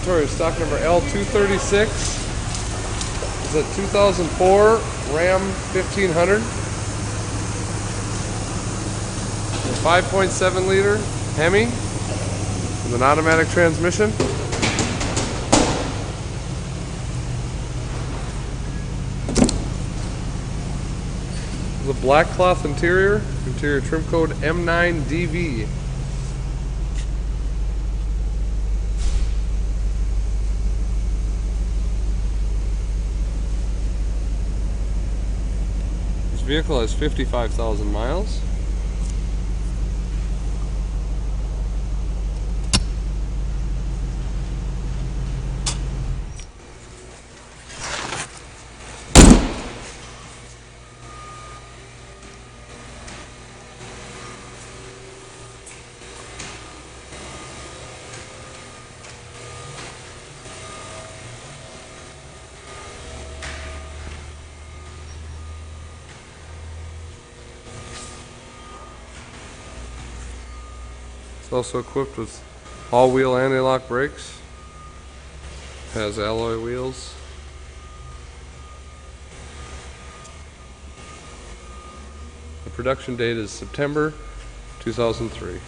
inventory is stock number L0236. It's a 2004 Ram 1500. A 5.7 liter Hemi with an automatic transmission. It's a black cloth interior trim code M9DV. This vehicle has 55,000 miles. It's also equipped with all-wheel anti-lock brakes. Has alloy wheels. The production date is September 2003.